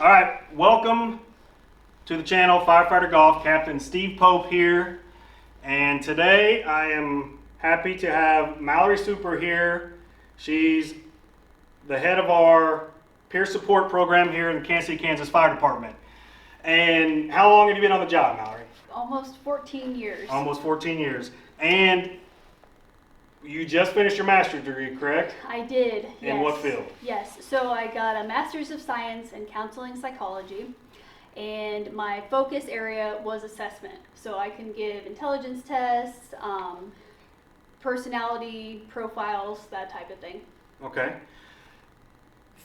All right, welcome to the channel, Firefighter Golf. Captain Steve Pope here. And today I am happy to have Mallory Super here. She's the head of our peer support program here in the Kansas City, Kansas Fire Department. And how long have you been on the job, Mallory? Almost 14 years. Almost 14 years. And you just finished your master's degree, correct? I did, yes. In what field? Yes, so I got a Master's of Science in Counseling Psychology, and my focus area was assessment. So I can give intelligence tests, personality profiles, that type of thing. Okay.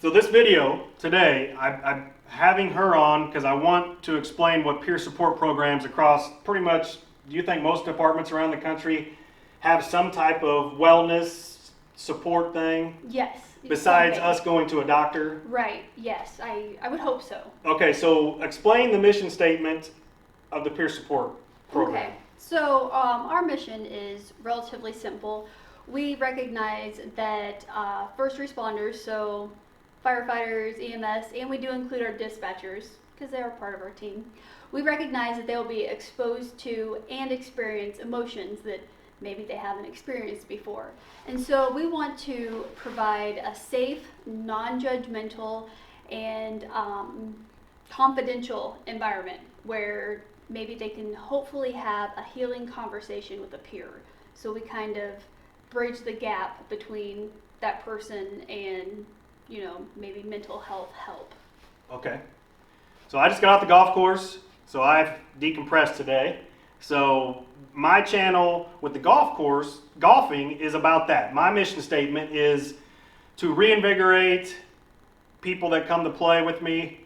So this video today, I'm having her on because I want to explain what peer support programs across pretty much, do you think most departments around the country have some type of wellness support thing? Yes. Besides something. us going to a doctor? Right, yes, I would hope so. Okay, so explain the mission statement of the peer support program. Okay, so our mission is relatively simple. We recognize that first responders, so firefighters, EMS, and we do include our dispatchers because they are part of our team. We recognize that they will be exposed to and experience emotions that maybe they haven't experienced before. And so we want to provide a safe, non-judgmental, and confidential environment where maybe they can hopefully have a healing conversation with a peer. So we kind of bridge the gap between that person and, you know, maybe mental health help. Okay. So I just got off the golf course, so I've decompressed today. So my channel with the golf course, golfing, is about that. My mission statement is to reinvigorate people that come to play with me.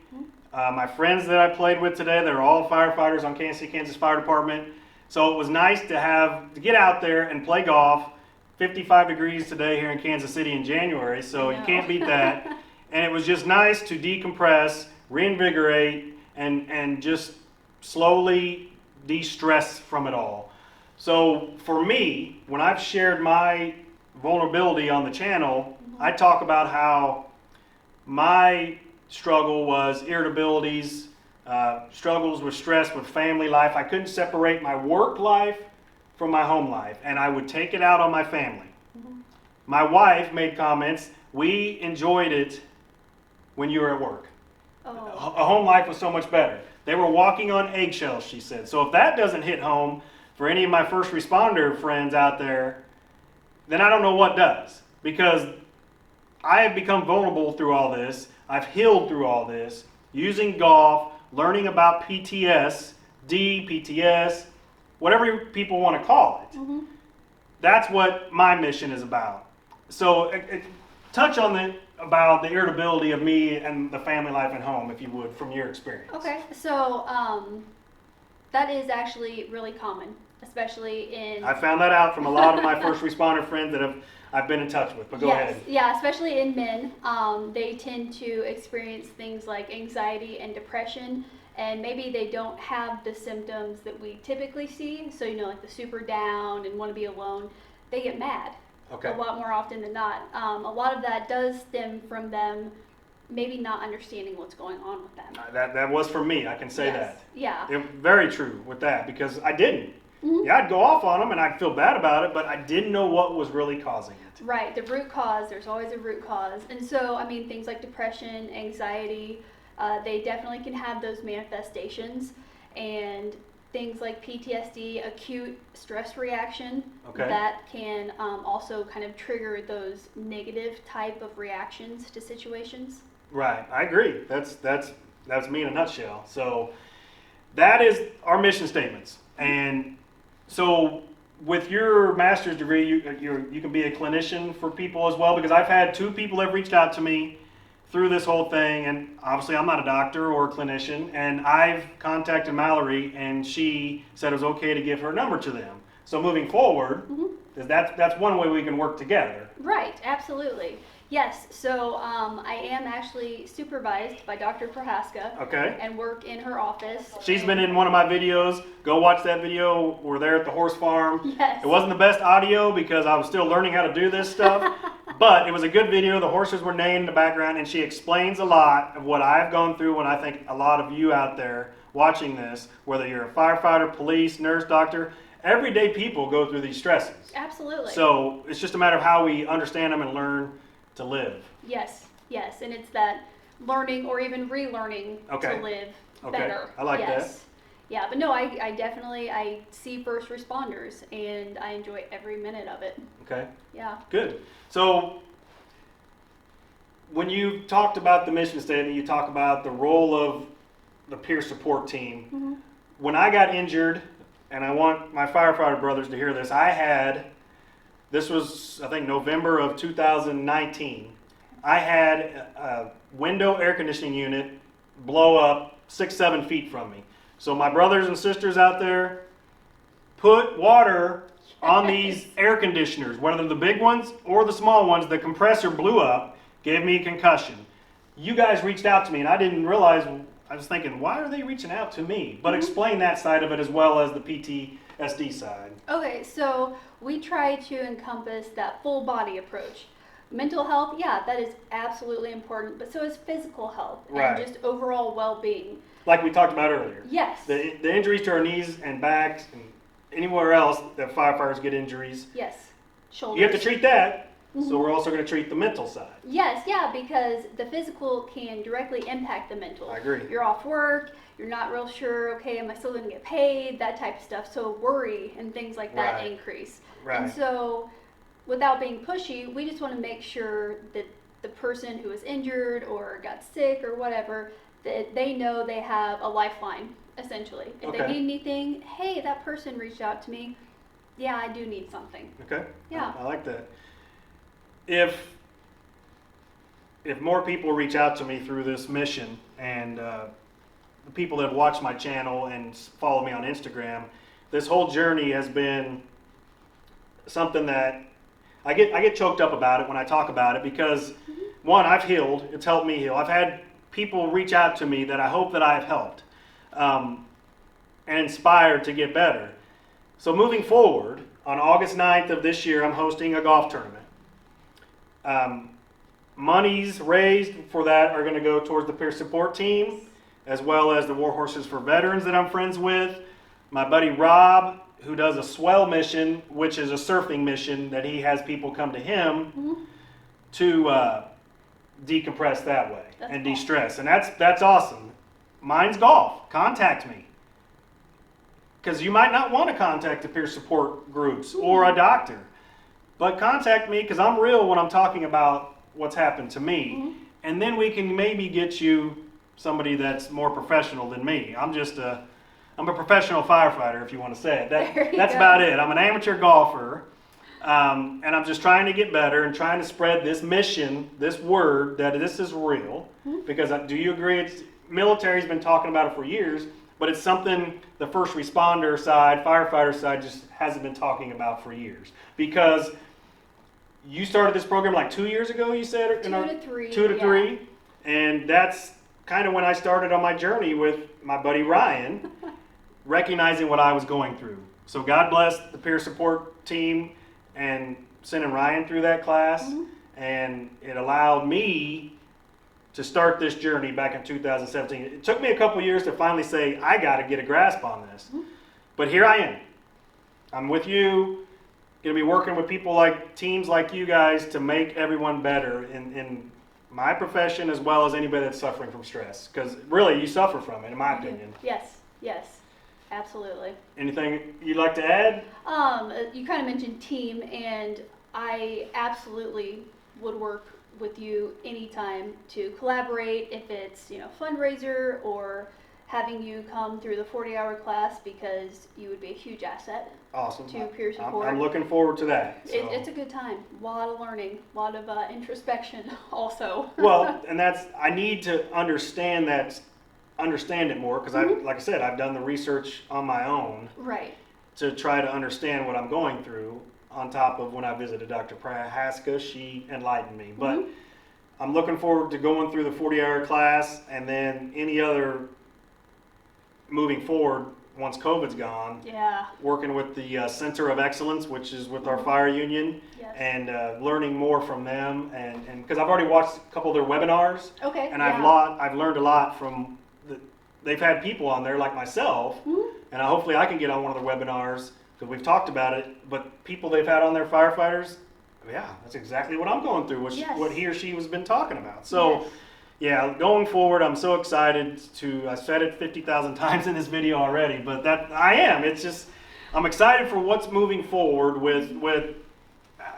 My friends that I played with today, they're all firefighters on Kansas City, Kansas Fire Department. So it was nice to get out there and play golf. 55 degrees today here in Kansas City in January, so you can't beat that. And it was just nice to decompress, reinvigorate, and just slowly de-stress from it all. So for me, when I've shared my vulnerability on the channel, I talk about how my struggle was irritabilities, struggles with stress with family life. I couldn't separate my work life from my home life, and I would take it out on my family. My wife made comments, we enjoyed it when you were at work. A home life was so much better. They were walking on eggshells, she said. So if that doesn't hit home for any of my first responder friends out there, then I don't know what does. Because I have become vulnerable through all this. I've healed through all this, using golf, learning about PTSD, PTS, whatever people want to call it. That's what my mission is about. So touch on about the irritability of me and the family life at home, if you would, from your experience. Okay, so that is actually really common, especially in... I found that out from a lot of my first responder friends that I've been in touch with, but go ahead. Yeah, especially in men. They tend to experience things like anxiety and depression, and maybe they don't have the symptoms that we typically see. So, you know, like the super down and want to be alone, they get mad. Okay. A lot more often than not. A lot of that does stem from them maybe not understanding what's going on with them. That was for me, I can say that. Yeah. Very true with that, because I didn't. Yeah, I'd go off on them and I'd feel bad about it, but I didn't know what was really causing it. Right, the root cause, there's always a root cause. And so, I mean, things like depression, anxiety, they definitely can have those manifestations. And things like PTSD, acute stress reaction, that can also kind of trigger those negative type of reactions to situations. Right, I agree. That's me in a nutshell. So that is our mission statements. And so with your master's degree, you can be a clinician for people as well, because I've had 2 people that have reached out to me through this whole thing, and obviously I'm not a doctor or a clinician, and I've contacted Mallory, and she said it was okay to give her number to them. So moving forward, that's one way we can work together. Right, absolutely. Yes, so I am actually supervised by Dr. Prohaska. Okay. And work in her office. She's been in one of my videos. Go watch that video. We're there at the horse farm. Yes. It wasn't the best audio because I was still learning how to do this stuff, But it was a good video. The horses were neighing in the background, and she explains a lot of what I've gone through, and I think a lot of you out there watching this, whether you're a firefighter, police, nurse, doctor, everyday people go through these stresses. Absolutely. So it's just a matter of how we understand them and learn to live. Yes, yes, and it's that learning or even relearning Okay. to live Okay. better. I like yes. that. Yeah, but no, I definitely, I see first responders and I enjoy every minute of it. Okay. Yeah. Good. So when you talked about the mission statement, you talk about the role of the peer support team. Mm-hmm. When I got injured, and I want my firefighter brothers to hear this, this was, I think, November of 2019. I had a window air conditioning unit blow up 6-7 feet from me. So my brothers and sisters out there, put water on these air conditioners, whether the big ones or the small ones. The compressor blew up, gave me a concussion. You guys reached out to me, and I didn't realize, I was thinking, why are they reaching out to me? But explain that side of it as well as the PTSD side. Okay, so we try to encompass that full body approach. Mental health, yeah, that is absolutely important, but so is physical health Right. and just overall well-being. Like we talked about earlier. Yes. The injuries to our knees and backs and anywhere else that firefighters get injuries, Yes. Shoulders. you have to treat that. So we're also going to treat the mental side. Yes, yeah, because the physical can directly impact the mental. I agree. You're off work, you're not real sure, okay, am I still going to get paid, that type of stuff. So worry and things like that Right. increase. Right. And so without being pushy, we just want to make sure that the person who is injured or got sick or whatever, that they know they have a lifeline, essentially. If they Okay. need anything, hey, that person reached out to me. Yeah, I do need something. Okay. Yeah. I like that. If more people reach out to me through this mission, and the people that have watched my channel and follow me on Instagram, this whole journey has been something that I get choked up about it when I talk about it, because one, I've healed. It's helped me heal. I've had people reach out to me that I hope that I've helped and inspired to get better. So moving forward, on August 9th of this year, I'm hosting a golf tournament. Monies raised for that are going to go towards the peer support team, as well as the War Horses for Veterans that I'm friends with. My buddy Rob, who does a swell mission, which is a surfing mission that he has people come to him to decompress that way and de-stress. And that's awesome. Mine's golf. Contact me. Because you might not want to contact the peer support groups or a doctor. But contact me, because I'm real when I'm talking about what's happened to me. And then we can maybe get you somebody that's more professional than me. I'm a professional firefighter, if you want to say it. That's about it. I'm an amateur golfer. And I'm just trying to get better and trying to spread this mission, this word, that this is real. Because do you agree? Military's been talking about it for years, but it's something the first responder side, firefighter side, just hasn't been talking about for years. Because you started this program like 2 years ago, you said? 2 to 3. 2 to yeah. 3. And that's kind of when I started on my journey with my buddy Ryan, recognizing what I was going through. So God bless the peer support team and sending Ryan through that class. And it allowed me to start this journey back in 2017. It took me a couple years to finally say, I got to get a grasp on this. But here I am. I'm with you. Going to be working with people like teams like you guys to make everyone better in my profession, as well as anybody that's suffering from stress. Because really, you suffer from it, in my opinion. Yes, yes, absolutely. Anything you'd like to add? You kind of mentioned team, and I absolutely would work with you anytime to collaborate, if it's fundraiser or having you come through the 40-hour class, because you would be a huge asset. Awesome. To peer support. I'm looking forward to that. So. It's a good time. A lot of learning, a lot of introspection also. Well, and I need to understand it more, because like I said, I've done the research on my own. Right. To try to understand what I'm going through, on top of when I visited Dr. Prahaska, she enlightened me. But I'm looking forward to going through the 40-hour class, and then any other moving forward once COVID's gone. Yeah. Working with the Center of Excellence, which is with our fire union, Yes. and learning more from them, and because I've already watched a couple of their webinars, Okay. and yeah. I've learned a lot from they've had people on there like myself, and hopefully I can get on one of their webinars because we've talked about it. But people they've had on their firefighters, yeah, that's exactly what I'm going through, what he or she has been talking about. So. Yes. Yeah, going forward, I'm so excited I said it 50,000 times in this video already, but I am. It's just, I'm excited for what's moving forward with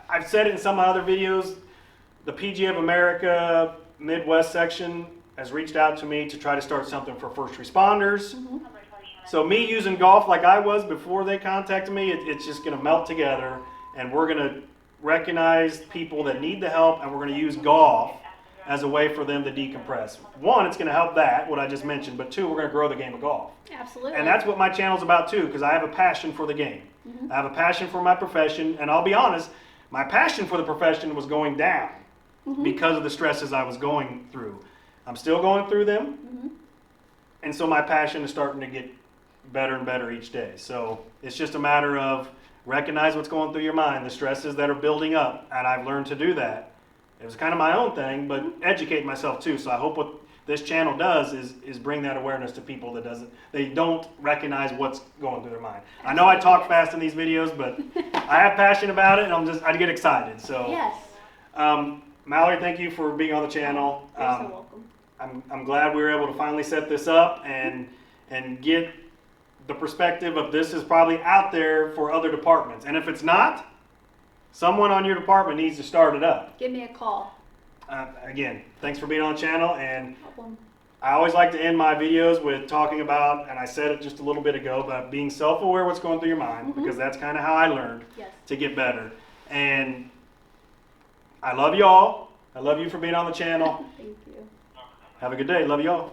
I've said it in some other videos, the PGA of America Midwest section has reached out to me to try to start something for first responders. So me using golf like I was before they contacted me, it's just gonna melt together, and we're gonna recognize people that need the help, and we're gonna use golf as a way for them to decompress. One, it's going to help that, what I just mentioned, but two, we're going to grow the game of golf. Absolutely. And that's what my channel's about too, because I have a passion for the game. I have a passion for my profession, and I'll be honest, my passion for the profession was going down because of the stresses I was going through. I'm still going through them, and so my passion is starting to get better and better each day. So it's just a matter of recognize what's going through your mind, the stresses that are building up, and I've learned to do that. It was kind of my own thing, but educate myself too. So I hope what this channel does is bring that awareness to people that they don't recognize what's going through their mind. I know I talk fast in these videos, but I have passion about it, and I get excited. So Yes. Mallory, thank you for being on the channel. You're so welcome. I'm glad we were able to finally set this up and get the perspective of this is probably out there for other departments. And if it's not, someone on your department needs to start it up. Give me a call. Again, thanks for being on the channel, and No problem. I always like to end my videos with talking about, and I said it just a little bit ago, about being self-aware what's going through your mind, because that's kind of how I learned Yes. to get better. And I love y'all. I love you for being on the channel. Thank you. Have a good day. Love y'all.